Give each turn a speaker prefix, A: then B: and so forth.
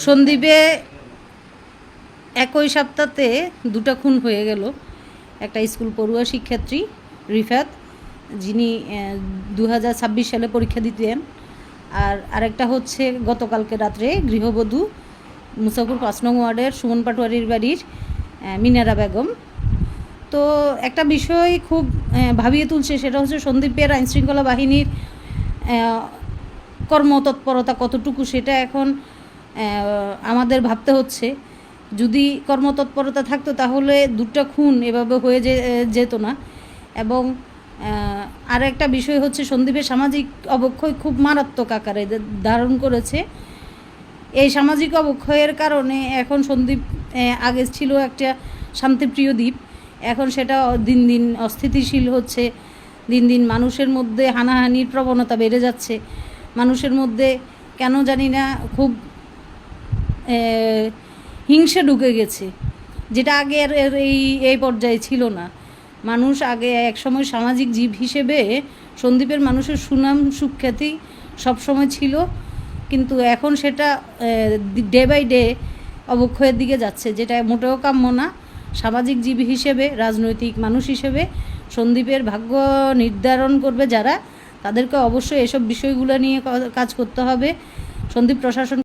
A: সন্দ্বীপে একই সপ্তাহে দুটা খুন হয়ে গেল। একটা স্কুল পড়ুয়া শিক্ষার্থী রিফাত, যিনি 2026 সালে পরীক্ষা দিতেন, আর আরেকটা হচ্ছে গতকালকে রাত্রে গৃহবধূ মুসাফুর 5 নং ওয়ার্ডের সুমন পাটোয়ারির বাড়ির মিনারা বেগম। তো একটা বিষয় খুব ভাবিয়ে তুলছে, সেটা হচ্ছে সন্দ্বীপের আইনশৃঙ্খলা বাহিনীর কর্মতৎপরতা কতটুকু, সেটা এখন আমাদের ভাবতে হচ্ছে। যদি কর্মতৎপরতা থাকতো তাহলে দুটো খুন এভাবে হয়ে যেত না। এবং আর একটা বিষয় হচ্ছে সন্দ্বীপের সামাজিক অবক্ষয় খুব মারাত্মক আকারে ধারণ করেছে। এই সামাজিক অবক্ষয়ের কারণে এখন সন্দ্বীপ আগে ছিল একটা শান্তিপ্রিয় দ্বীপ, এখন সেটা দিন দিন অস্থিতিশীল হচ্ছে। দিন দিন মানুষের মধ্যে হানাহানির প্রবণতা বেড়ে যাচ্ছে। মানুষের মধ্যে কেন জানি না খুব হিংসা ঢুকে গেছে, যেটা আগে এই পর্যায়ে ছিল না। মানুষ আগে একসময় সামাজিক জীব হিসেবে সন্দ্বীপের মানুষের সুনাম সুখ্যাতি সবসময় ছিল, কিন্তু এখন সেটা ডে বাই ডে অবক্ষয়ের দিকে যাচ্ছে, যেটা মোটেও কাম্য না। সামাজিক জীব হিসেবে, রাজনৈতিক মানুষ হিসেবে সন্দ্বীপের ভাগ্য নির্ধারণ করবে যারা, তাদেরকে অবশ্যই এসব বিষয়গুলো নিয়ে কাজ করতে হবে। সন্দ্বীপ প্রশাসন